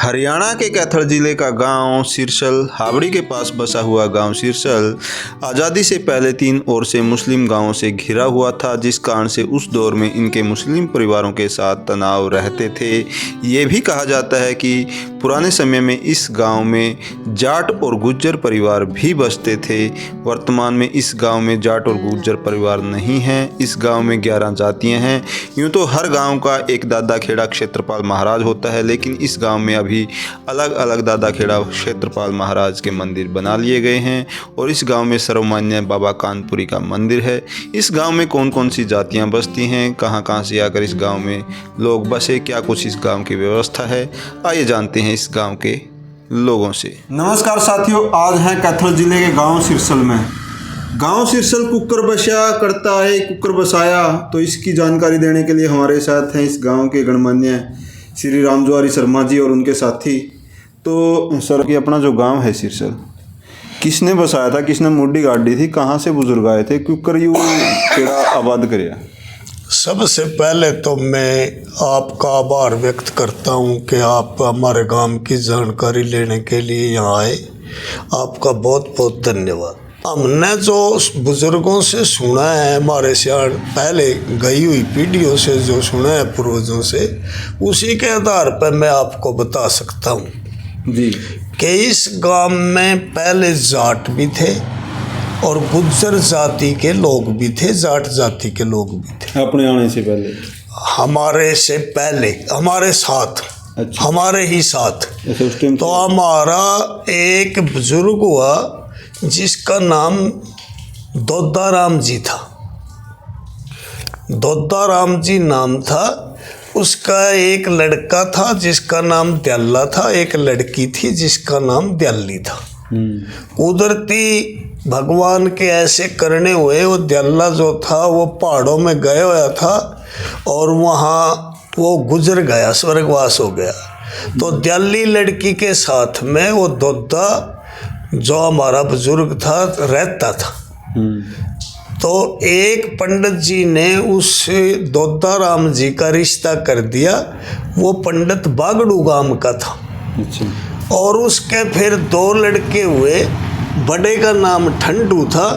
हरियाणा के कैथल जिले का गांव सिरसल हावड़ी के पास बसा हुआ गांव सिरसल आज़ादी से पहले 3 ओर से मुस्लिम गांवों से घिरा हुआ था, जिस कारण से उस दौर में इनके मुस्लिम परिवारों के साथ तनाव रहते थे। ये भी कहा जाता है कि पुराने समय में इस गांव में जाट और गुज्जर परिवार भी बसते थे। वर्तमान में इस गांव में जाट और गुज्जर परिवार नहीं हैं। इस गांव में 11 जातियां हैं। यूँ तो हर गांव का एक दादा खेड़ा क्षेत्रपाल महाराज होता है, लेकिन इस गांव में अभी अलग अलग दादा खेड़ा क्षेत्रपाल महाराज के मंदिर बना लिए गए हैं और इस गांव में सर्वमान्य बाबा कानपुरी का मंदिर है। इस गांव में कौन कौन सी जातियां बसती हैं, कहां कहां से आकर इस गांव में लोग बसे, क्या कुछ इस गांव की व्यवस्था है, आइए जानते हैं इस गांव के लोगों से। नमस्कार साथियों, आज हैं कैथल जिले के गांव सिरसल में। गांव सिरसल कुकर बसा करता है, कुकर बसाया, तो इसकी जानकारी देने के लिए हमारे साथ हैं इस गांव के गणमान्य श्री रामजवारी शर्मा जी और उनके साथी। तो सर, कि अपना जो गांव है सिरसल, किसने बसाया था, किसने मुड्डी गाड़ी थी, कहाँ से बुजुर्ग आए थे, कुकर यू केड़ा आबाद करिया? सबसे पहले तो मैं आपका आभार व्यक्त करता हूं कि आप हमारे गांव की जानकारी लेने के लिए यहाँ आए। आपका बहुत बहुत धन्यवाद। हमने जो बुजुर्गों से सुना है, हमारे सियाण पहले गई हुई पीढ़ियों से जो सुना है पूर्वजों से, उसी के आधार पर मैं आपको बता सकता हूँ जी कि इस गांव में पहले जाट भी थे और गुज्जर जाति के लोग भी थे, जाट जाति के लोग भी थे। अपने आने से पहले? हमारे से पहले, हमारे साथ। अच्छा। हमारे ही साथ। उस टाइम तो हमारा एक बुजुर्ग हुआ जिसका नाम दोद्दा राम जी था। दोद्दा राम जी नाम था। उसका एक लड़का था जिसका नाम दयाला था, एक लड़की थी जिसका नाम दयाली था। कुदरती भगवान के ऐसे करने हुए, वो दयाला जो था वो पहाड़ों में गया हुआ था और वहाँ वो गुजर गया, स्वर्गवास हो गया। तो दयाली लड़की के साथ में वो दोद्दा जो हमारा बुजुर्ग था रहता था। तो एक पंडित जी ने उस दोद्दा राम जी का रिश्ता कर दिया। वो पंडित बागड़ू गांव का था। अच्छा। और उसके फिर 2 लड़के हुए। बड़े का नाम ठंडू था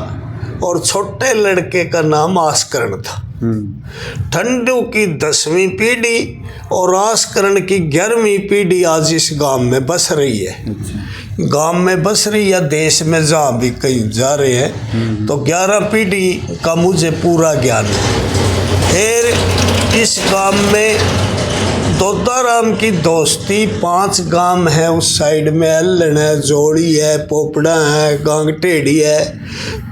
और छोटे लड़के का नाम आस्करण था। ठंडू की 10वीं पीढ़ी और आस्करण की 11वीं पीढ़ी आज इस गांव में बस रही है। अच्छा। गांव में बस रही है, देश में जहाँ भी कहीं जा रहे हैं। तो 11 पीढ़ी का मुझे पूरा ज्ञान है। फिर इस गांव में दोद्दा राम की दोस्ती 5 गांव है उस साइड में। अल्लन है, जोड़ी है, पोपड़ा है, गांग टेढ़ी है।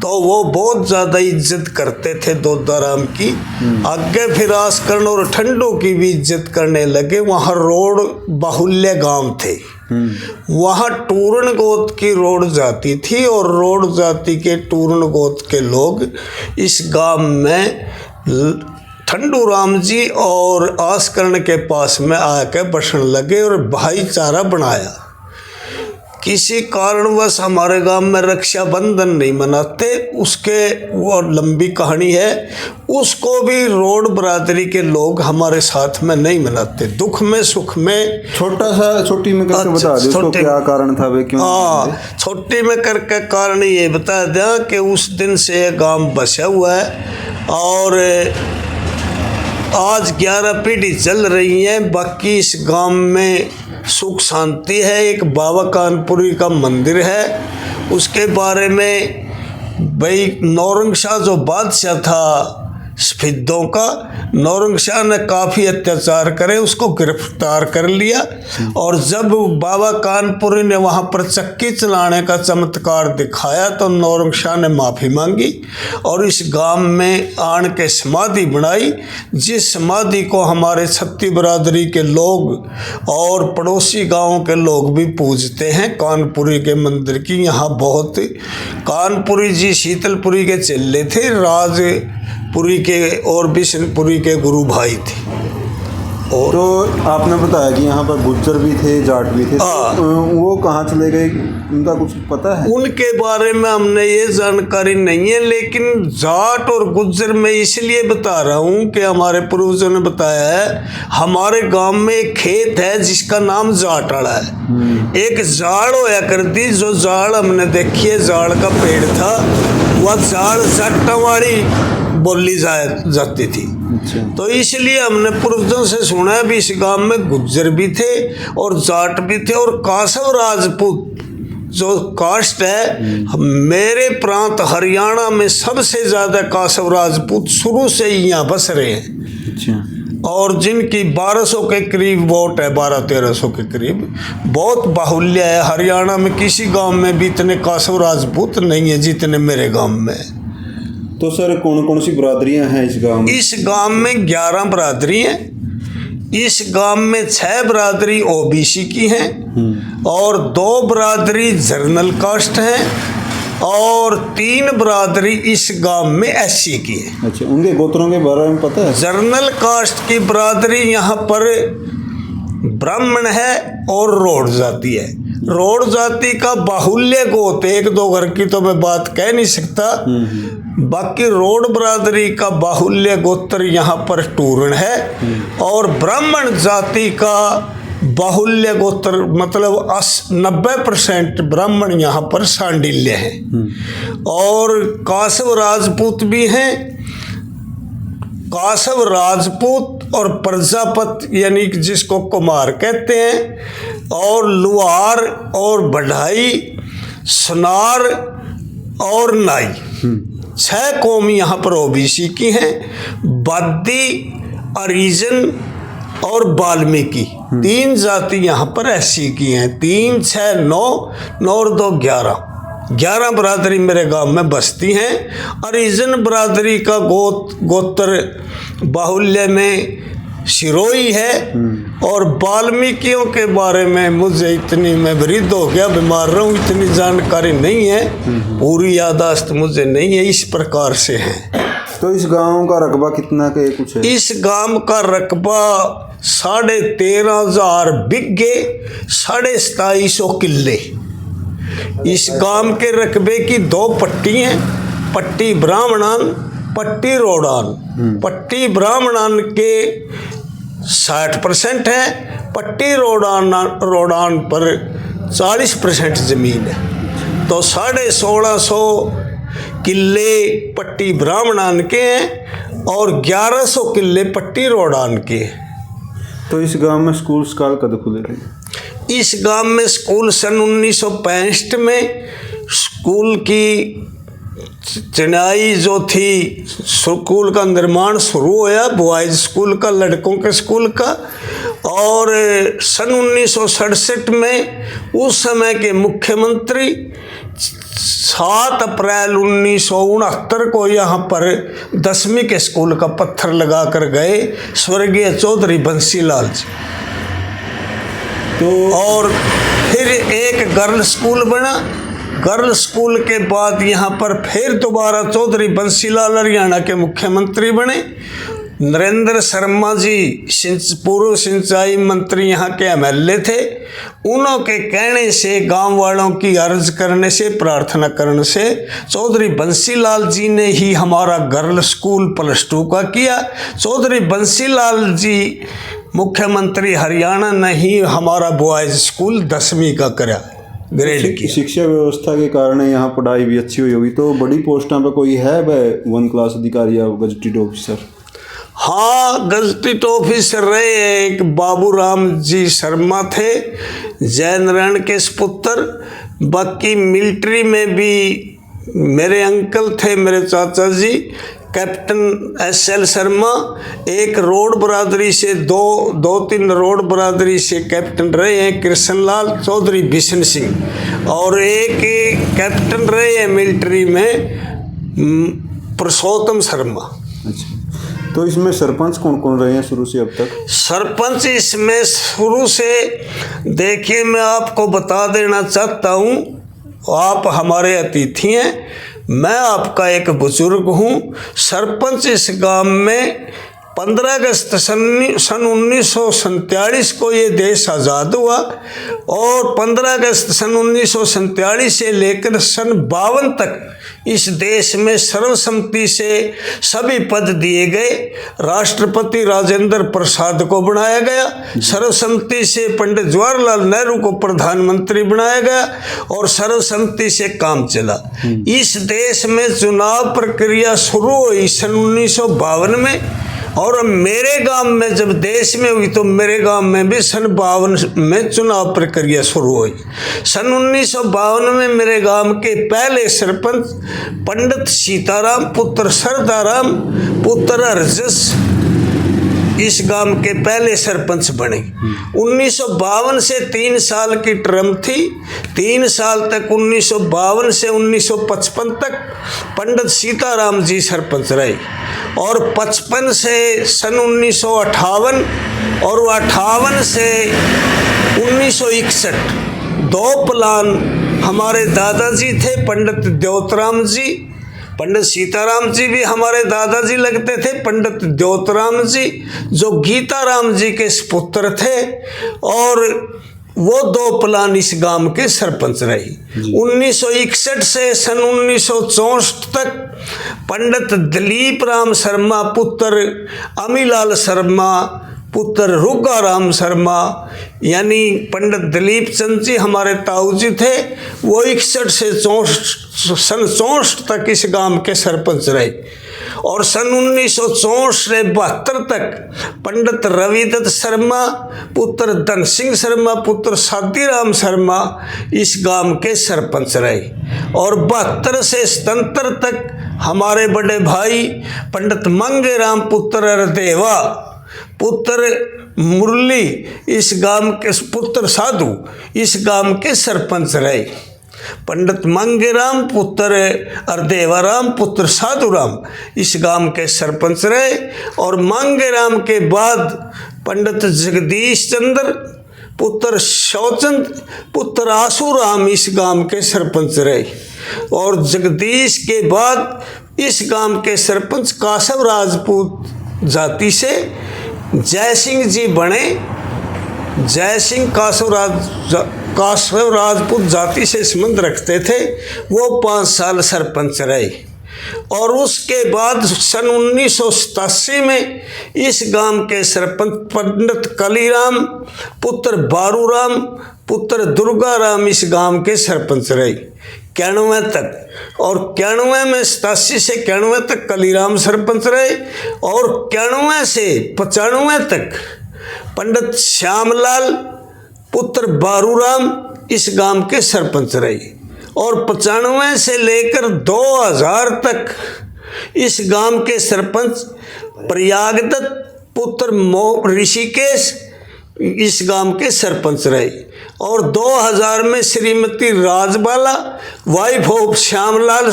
तो वो बहुत ज़्यादा इज्जत करते थे दोद्दा राम की। आगे फिर आस्करण और ठंडू की भी इज्जत करने लगे। वहाँ रोड बाहुल्य गांव थे। वहाँ टूरण गोत की रोड जाती थी और रोड जाति के टूरण गोत के लोग इस गांव में ठंडू राम जी और आस्करण के पास में आकर बसने लगे और भाईचारा बनाया। किसी कारणवश हमारे गांव में रक्षाबंधन नहीं मनाते, उसके वो लंबी कहानी है। उसको भी रोड बरादरी के लोग हमारे साथ में नहीं मनाते। दुख में सुख में छोटी में करके बता दो उसको क्या कारण था, वे क्यों? हाँ, छोटी में करके कारण ये बता दिया कि उस दिन से ये गांव बसा हुआ है और आज 11 पीढ़ी चल रही है। बाकी इस गांव में सुख शांति है। एक बाबा कानपुरी का मंदिर है। उसके बारे में भाई नौरंग शाह जो बादशाह था सफेदों का, नौरंग शाह ने काफ़ी अत्याचार करे, उसको गिरफ्तार कर लिया। और जब बाबा कानपुरी ने वहाँ पर चक्की चलाने का चमत्कार दिखाया तो नौरंग शाह ने माफ़ी मांगी और इस गांव में आन के समाधि बनाई, जिस समाधि को हमारे छत्ती बरादरी के लोग और पड़ोसी गांवों के लोग भी पूजते हैं। कानपुरी के मंदिर की यहाँ बहुत, कानपुरी जी शीतलपुरी के चेले थे, राजपुरी के और बिशनपुरी के गुरु भाई थे। और तो आपने बताया कि यहाँ पर गुज्जर भी थे, जाट भी थे, हाँ। तो वो कहाँ चले गए, उनका कुछ पता है? उनके बारे में हमने ये जानकारी नहीं है, लेकिन जाट और गुज्जर मैं इसलिए बता रहा हूँ कि हमारे पूर्वजों ने बताया है। हमारे गांव में एक खेत है जिसका नाम जाटाड़ा है। एक जाड़ होया करती, जो जाड़ हमने देखी है, जाड़ का पेड़ था, वह जाड़ जाटा वाली बोली जाती थी। अच्छा। तो इसलिए हमने पूर्वजों से सुना है भी इस गांव में गुज्जर भी थे और जाट भी थे और कासव राजपूत जो कास्ट है, मेरे प्रांत हरियाणा में सबसे ज्यादा कासव राजपूत शुरू से ही यहाँ बस रहे हैं। अच्छा। और जिनकी 1200 के करीब वोट है, 1200-1300 के करीब बहुत बाहुल्य है। हरियाणा में किसी गांव में भी इतने कासव राजपूत नहीं है जितने मेरे गांव में। तो सर कौन कौन सी बरादरियां हैं इस गांव में? इस गांव में 11 बरादरी हैं। इस गांव में 6 बरादरी ओबीसी की हैं और 2 बरादरी जर्नल कास्ट हैं और 3 बरादरी इस गांव में एससी की है। अच्छा, उनके गोत्रों के बारे में पता है? जर्नल कास्ट की बरादरी यहाँ पर ब्राह्मण है और रोड जाति है। रोड जाति का बाहुल्य गोत, 1-2 घर की तो मैं बात कह नहीं सकता, बाकी रोड बरादरी का बाहुल्य गोत्र यहाँ पर टूरण है और ब्राह्मण जाति का बाहुल्य गोत्र मतलब 90% ब्राह्मण यहाँ पर सांडिल्य हैं और कासव राजपूत भी हैं। कासव राजपूत और प्रजापत यानी कि जिसको कुमार कहते हैं, और लुहार और बढ़ाई, सुनार और नाई, 6 कौम यहाँ पर ओबीसी की हैं। बादी, अरिजन और वाल्मीकि 3 जाति यहाँ पर एससी की हैं। 3, 6, 9 और 2 11 बरादरी मेरे गांव में बसती हैं। अरिजन बरादरी का गोत्र बाहुल्य में सिरोही है और वाल्मीकियों के बारे में मुझे इतनी, मैं वृद्ध हो गया, बीमार रहा हूँ, इतनी जानकारी नहीं है, पूरी याददाश्त मुझे नहीं है। इस प्रकार से है। तो इस गांव का रकबा कितना के कुछ है? इस गांव का रकबा 13,500 बिघे, 2750 किले। इस गांव के रकबे की 2 पट्टी हैं, पट्टी ब्राह्मणान, पट्टी रोडान। पट्टी ब्राह्मणान के 60% है, पट्टी रोडान पर 40% जमीन है। तो 1650 किले पट्टी ब्राह्मणान के हैं और 1100 किले पट्टी रोडान के। तो इस गांव में स्कूल कब खुले थे? इस गांव में स्कूल सन 1965 में स्कूल की चनाई जो थी, स्कूल का निर्माण शुरू होया, बॉयज स्कूल का, लड़कों के स्कूल का। और सन 1967 में उस समय के मुख्यमंत्री 7 अप्रैल 1969 को यहाँ पर 10वीं के स्कूल का पत्थर लगा कर गए स्वर्गीय चौधरी बंसीलाल जी। तो और फिर एक गर्ल स्कूल बना। गर्ल स्कूल के बाद यहाँ पर फिर दोबारा चौधरी बंसीलाल हरियाणा के मुख्यमंत्री बने। नरेंद्र शर्मा जी पूर्व सिंचाई मंत्री यहाँ के एमएलए थे। उन्हों के कहने से, गांव वालों की अर्ज करने से, प्रार्थना करने से चौधरी बंसीलाल जी ने ही हमारा गर्ल स्कूल +2 का किया। चौधरी बंसीलाल जी मुख्यमंत्री हरियाणा ने ही हमारा बॉयज स्कूल 10वीं का करा, ग्रेड की। शिक्षा व्यवस्था के कारण यहाँ पढ़ाई भी अच्छी हुई होगी। तो बड़ी पोस्टों पे कोई है वह 1 क्लास अधिकारी या गजटेड ऑफिसर? हाँ, गजटेड ऑफिसर रहे एक बाबूराम जी शर्मा थे, जैन रण के सपुत्र। बाकी मिलिट्री में भी मेरे अंकल थे, मेरे चाचा जी, कैप्टन SL शर्मा। एक रोड बरादरी से 2-3 रोड बरादरी से कैप्टन रहे हैं, कृष्णलाल चौधरी बिशन सिंह। और एक कैप्टन रहे हैं मिलिट्री में, पुरुषोत्तम शर्मा। अच्छा, तो इसमें सरपंच कौन कौन रहे हैं शुरू से अब तक? सरपंच इसमें शुरू से, देखिए मैं आपको बता देना चाहता हूँ, आप हमारे अतिथि हैं, मैं आपका एक बुजुर्ग हूँ। सरपंच इस गांव में 15 अगस्त सन 1947 को ये देश आज़ाद हुआ और 15 अगस्त सन 1947 से लेकर सन 52 तक इस देश में सर्वसम्मति से सभी पद दिए गए। राष्ट्रपति राजेंद्र प्रसाद को बनाया गया, सर्वसम्मति से पंडित जवाहरलाल नेहरू को प्रधानमंत्री बनाया गया और सर्वसम्मति से काम चला। इस देश में चुनाव प्रक्रिया शुरू हुई सन 1952 में और मेरे गांव में जब देश में हुई तो मेरे गांव में भी सन 52 में चुनाव प्रक्रिया शुरू हुई। सन 1952 में मेरे गांव के पहले सरपंच पंडित सीताराम पुत्र सरदाराम पुत्र अरजस इस गांव के पहले सरपंच बने। 1952 से 3 साल की टर्म थी। 3 साल तक 1952 से 1955 तक पंडित सीताराम जी सरपंच रहे और 55 से सन 1958 और 58 से 1961 2 प्लान हमारे दादाजी थे पंडित देवतराम जी। पंडित सीताराम जी भी हमारे दादाजी लगते थे, पंडित देवतराम जी जो गीताराम जी के पुत्र थे और वो 2 प्लान इस गांव के सरपंच रही। 1961 से सन 1964 तक पंडित दिलीप राम शर्मा पुत्र अमीलाल शर्मा पुत्र रुगाराम शर्मा यानी पंडित दिलीप चंद जी हमारे ताऊ जी थे, वो 61 से सन 64 तक इस गांव के सरपंच रहे और सन 1964 से 72 तक पंडित रविदत्त शर्मा पुत्र धन सिंह शर्मा पुत्र सादीराम शर्मा इस गांव के सरपंच रहे और 72 से 77 तक हमारे बड़े भाई पंडित मंगेराम पुत्र हरदेवा पुत्र मुरली इस गांव के पुत्र साधु इस गांव के सरपंच रहे। पंडित मंगेराम पुत्र हरदेवाराम पुत्र साधुराम इस गांव के सरपंच रहे और मंगेराम के बाद पंडित जगदीश चंद्र पुत्र शौचंद पुत्र आसूराम इस गांव के सरपंच रहे और जगदीश के बाद इस गांव के सरपंच कासव राजपूत जाति से जय सिंह जी बने। जय सिंह कासव राजपूत जाति से संबंध रखते थे, वो 5 साल सरपंच रहे और उसके बाद सन 1987 में इस गांव के सरपंच पंडित कलीराम पुत्र बारूराम पुत्र दुर्गाराम इस गांव के सरपंच रहे 91 तक और 91 में 87 से 91 तक कलीराम सरपंच रहे और 91 से 95 तक पंडित श्यामलाल पुत्र बारूराम इस गांव के सरपंच रहे और 95 से लेकर 2000 तक इस गांव के सरपंच प्रयागदत्त पुत्र ऋषिकेश इस गांव के सरपंच रहे और 2000 में श्रीमती राजबाला वाइफ ऑफ श्यामलाल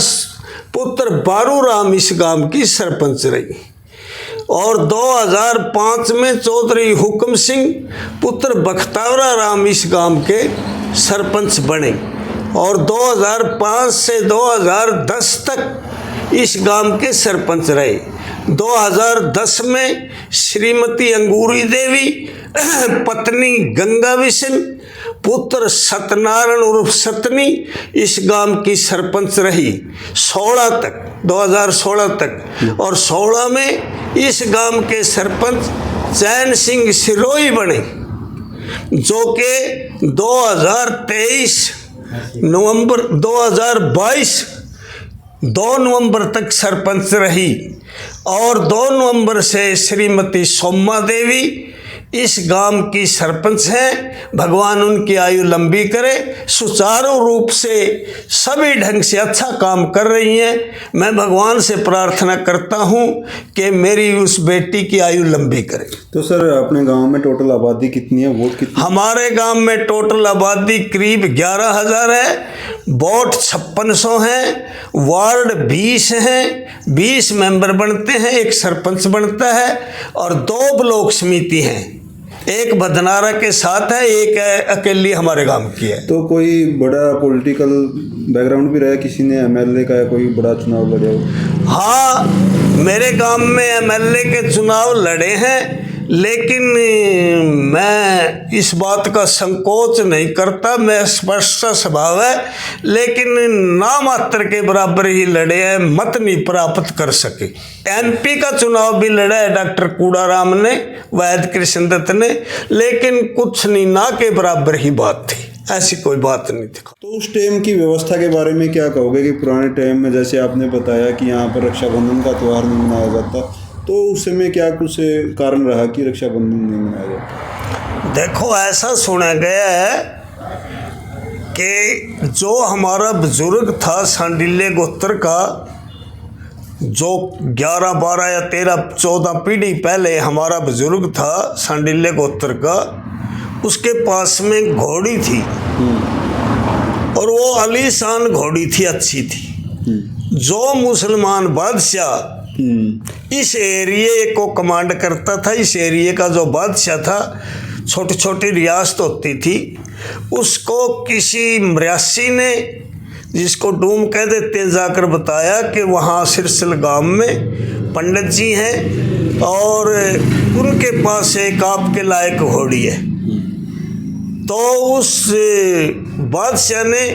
पुत्र बारूराम इस गांव की सरपंच रही और 2005 में चौधरी हुक्म सिंह पुत्र बख्तावरा राम इस गांव के सरपंच बने और 2005 से 2010 तक इस गांव के सरपंच रहे। 2010 में श्रीमती अंगूरी देवी पत्नी गंगा विशन पुत्र सत्यनारायण उर्फ सतनी इस गांव की सरपंच रही 2016 तक और 16 में इस गांव के सरपंच चैन सिंह सिरोही बने जो कि 2023 नवंबर 2022 2 नवंबर तक सरपंच रही और 2 नवंबर से श्रीमती सोमा देवी इस गांव की सरपंच हैं। भगवान उनकी आयु लंबी करे, सुचारू रूप से सभी ढंग से अच्छा काम कर रही हैं। मैं भगवान से प्रार्थना करता हूं कि मेरी उस बेटी की आयु लंबी करे। तो सर अपने गांव में टोटल आबादी कितनी है, वोट कितनी? हमारे गांव में टोटल आबादी करीब 11,000 है, वोट 5600 हैं, वार्ड 20 हैं, 20 मेंबर बनते हैं, एक सरपंच बनता है और 2 ब्लॉक समिति हैं। एक भदनारा के साथ है, एक अकेली हमारे गांव की है। तो कोई बड़ा पॉलिटिकल बैकग्राउंड भी रहा, किसी ने एमएलए का या कोई बड़ा चुनाव लड़े हो? हाँ, मेरे गांव में एमएलए के चुनाव लड़े हैं, लेकिन मैं इस बात का संकोच नहीं करता, मैं स्पष्ट स्वभाव है, लेकिन नामात्र के बराबर ही लड़े हैं, मत नहीं प्राप्त कर सके। एमपी का चुनाव भी लड़ा है डॉक्टर कूड़ाराम ने, वैद कृष्ण दत्त ने, लेकिन कुछ नहीं, ना के बराबर ही बात थी, ऐसी कोई बात नहीं थी। तो उस टाइम की व्यवस्था के बारे में क्या कहोगे कि पुराने टाइम में जैसे आपने बताया कि यहाँ पर रक्षाबंधन का त्यौहार नहीं मनाया जाता, तो उस समय क्या कुछ कारण रहा कि रक्षाबंधन नहीं मनाया जाता? देखो, ऐसा सुना गया है कि जो हमारा बुजुर्ग था सांडिल्य गोत्र का, जो 11, 12 या 13, 14 पीढ़ी पहले हमारा बुजुर्ग था सांडिल्य गोत्र का, उसके पास में घोड़ी थी और वो आलीशान घोड़ी थी, अच्छी थी। जो मुसलमान बादशाह इस एरिए को कमांड करता था, इस एरिए का जो बादशाह था, छोटी छोटी रियासत होती थी, उसको किसी मर्यासी ने, जिसको डूम कह देते हैं, जाकर बताया कि वहाँ सिरसल गांव में पंडित जी हैं और उनके पास एक आपके लायक घोड़ी है। तो उस बादशाह ने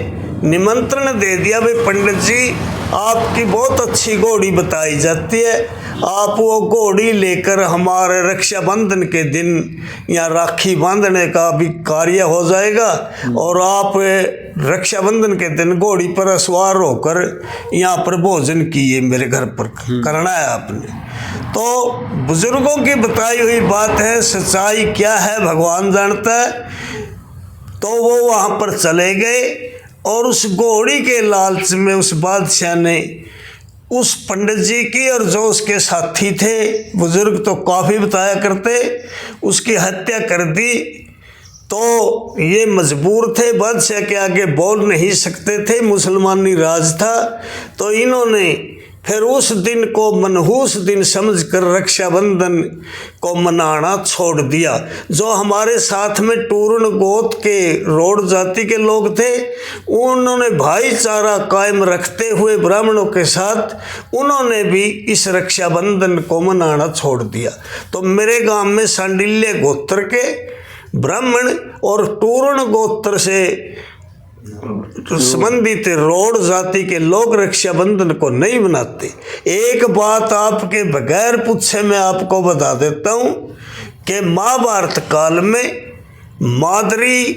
निमंत्रण दे दिया, भाई पंडित जी, आपकी बहुत अच्छी घोड़ी बताई जाती है, आप वो घोड़ी लेकर हमारे रक्षाबंधन के दिन या राखी बांधने का भी कार्य हो जाएगा और आप रक्षाबंधन के दिन घोड़ी पर सवार होकर यहाँ पर भोजन किए, मेरे घर पर करना है आपने। तो बुजुर्गों की बताई हुई बात है, सच्चाई क्या है भगवान जानता है। तो वो वहाँ पर चले गए और उस घोड़ी के लालच में उस बादशाह ने उस पंडित जी की और जो उसके साथी थे, बुजुर्ग तो काफ़ी बताया करते, उसकी हत्या कर दी। तो ये मजबूर थे, बादशाह के आगे बोल नहीं सकते थे, मुसलमानी राज था। तो इन्होंने फिर उस दिन को मनहूस दिन समझकर रक्षाबंधन को मनाना छोड़ दिया। जो हमारे साथ में टूरन गोत के रोड जाति के लोग थे, उन्होंने भाईचारा कायम रखते हुए ब्राह्मणों के साथ उन्होंने भी इस रक्षाबंधन को मनाना छोड़ दिया। तो मेरे गांव में सांडिल्य गोत्र के ब्राह्मण और टूरन गोत्र से संबंधित रोड जाति के लोग रक्षाबंधन को नहीं मनाते। एक बात आपके बगैर पूछे मैं आपको बता देता हूँ कि महाभारत काल में माद्री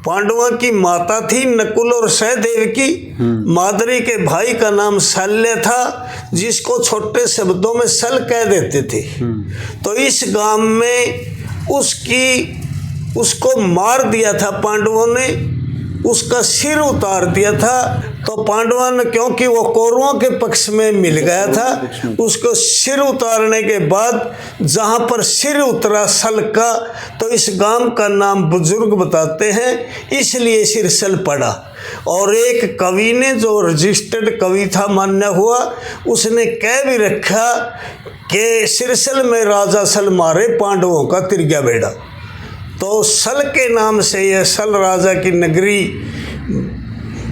पांडवों की माता थी, नकुल और सहदेव की। माद्री के भाई का नाम शल्य था, जिसको छोटे शब्दों में सल कह देते थे। तो इस गांव में उसको मार दिया था पांडवों ने, उसका सिर उतार दिया था। तो पांडवों ने, क्योंकि वो कौरवों के पक्ष में मिल गया था, उसको सिर उतारने के बाद जहाँ पर सिर उतरा सल का, तो इस गांव का नाम बुजुर्ग बताते हैं, इसलिए सिरसल पड़ा। और एक कवि ने, जो रजिस्टर्ड कवि था मान्य हुआ, उसने कह भी रखा कि सिरसल में राजा सल मारे पांडवों का तिरगा बेड़ा। तो सल के नाम से यह सल राजा की नगरी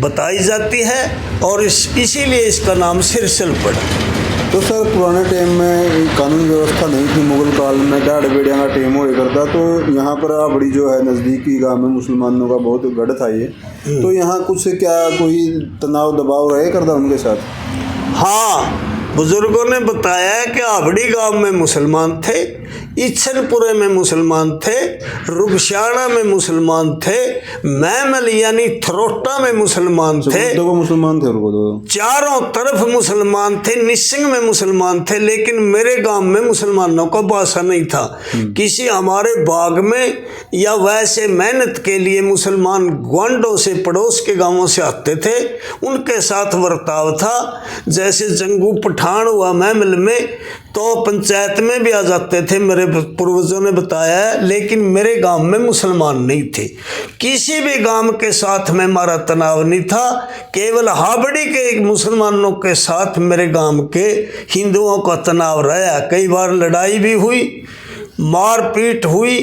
बताई जाती है और इसीलिए इसका नाम सिरसल पड़ा। तो सर, पुराने टाइम में कानून व्यवस्था नहीं थी, मुगल काल में डाढ़ बेड़िया का टाइम हो करता, तो यहाँ पर बड़ी जो है नज़दीकी गाँव में मुसलमानों का बहुत गढ़ था ये, तो यहाँ कुछ क्या कोई तनाव दबाव रहे करता उनके साथ? हाँ, बुजुर्गों ने बताया कि आबड़ी गांव में मुसलमान थे, इच्छनपुरे में मुसलमान थे, रुगशाना में मुसलमान थे, मैमल यानी थरोटा में मुसलमान थे, तो मुसलमान थे, चारों तरफ मुसलमान थे, निसिंग में मुसलमान थे। लेकिन मेरे गांव में मुसलमानों का बासा नहीं था। किसी हमारे बाग में या वैसे मेहनत के लिए मुसलमान ग्वांडों से, पड़ोस के गांवों से आते थे, उनके साथ बर्ताव था। जैसे जंगू पठान हुआ मैमल में, तो पंचायत में भी आ जाते थे, मेरे पूर्वजों ने बताया है। लेकिन मेरे गांव में मुसलमान नहीं थे, किसी भी गांव के साथ में हमारा तनाव नहीं था। केवल हाबड़ी के मुसलमानों के साथ मेरे गांव के हिंदुओं का तनाव रहा। कई बार लड़ाई भी हुई, मारपीट हुई,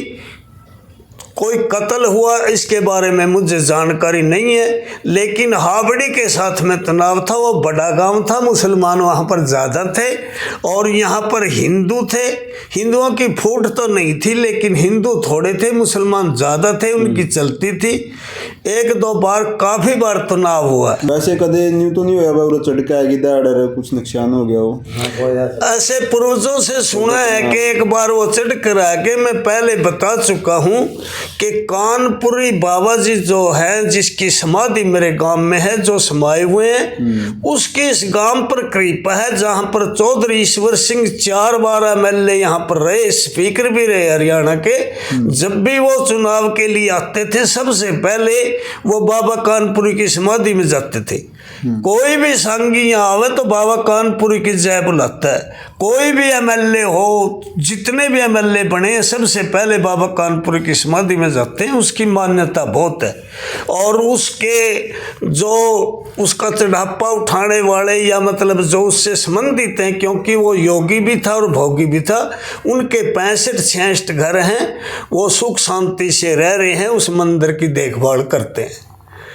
कोई कत्ल हुआ इसके बारे में मुझे जानकारी नहीं है, लेकिन हावड़ी के साथ में तनाव था। वो बड़ा गांव था, मुसलमान वहाँ पर ज़्यादा थे और यहाँ पर हिंदू थे। हिंदुओं की फूट तो नहीं थी, लेकिन हिंदू थोड़े थे, मुसलमान ज़्यादा थे, उनकी चलती थी। एक दो बार काफ़ी बार तनाव हुआ। वैसे कदे न्यू तो नहीं हुआ वो चटका है कि दाड़ कुछ नुकसान हो गया हो? ऐसे पूर्वजों से सुना है कि एक बार वो चढ़ कर आके, मैं पहले बता चुका हूँ कि कानपुरी बाबा जी जो है, जिसकी समाधि मेरे गांव में है, जो समाये हुए हैं, उसके इस गांव पर कृपा है, जहां पर चौधरी ईश्वर सिंह 4 बार MLA यहाँ पर रहे, स्पीकर भी रहे हरियाणा के। जब भी वो चुनाव के लिए आते थे, सबसे पहले वो बाबा कानपुरी की समाधि में जाते थे। कोई भी संगी यहाँ आवे तो बाबा कानपुरी की जय बुलाता है। कोई भी MLA हो, जितने भी MLA बने, सबसे पहले बाबा कानपुरी की समाधि में जाते हैं। उसकी मान्यता बहुत है। और उसके जो उसका चढ़ापा उठाने वाले, या मतलब जो उससे संबंधित हैं, क्योंकि वो योगी भी था और भोगी भी था, उनके 65-66 घर हैं। वो सुख शांति से रह रहे हैं, उस मंदिर की देखभाल करते हैं।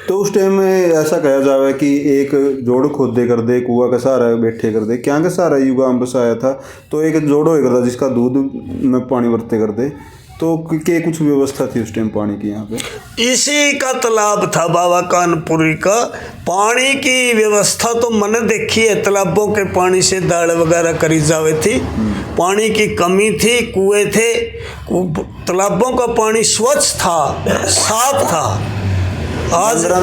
तो उस टाइम में ऐसा कहा जावे कि एक जोड़ खोदे कर दे, कुआ का सहारा बैठे कर दे, क्या का सहारा युगा में बसाया था, तो एक जोड़ हो करता जिसका दूध में पानी भरते कर दे। तो क्या कुछ व्यवस्था थी उस टाइम पानी की यहाँ पे? इसी का तालाब था बाबा कानपुरी का। पानी की व्यवस्था तो मैंने देखी है, तालाबों के पानी से दाल वगैरह करी जावे थी। पानी की कमी थी, कुएं थे, तालाबों का पानी स्वच्छ था, साफ था। आज ना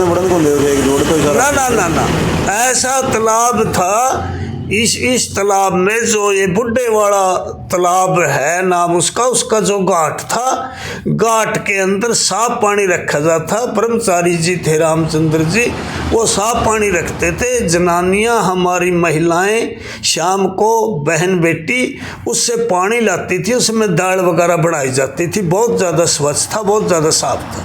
ऐसा तालाब था। इस तालाब में जो ये बुड्ढे वाला तालाब है नाम उसका जो घाट था, घाट के अंदर साफ पानी रखा जाता। ब्रह्मचारी जी थे, रामचंद्र जी, वो साफ पानी रखते थे। जनानियां, हमारी महिलाएं शाम को बहन बेटी उससे पानी लाती थी, उसमें दाल वगैरह बनाई जाती थी। बहुत ज़्यादा स्वच्छ था, बहुत ज़्यादा साफ था।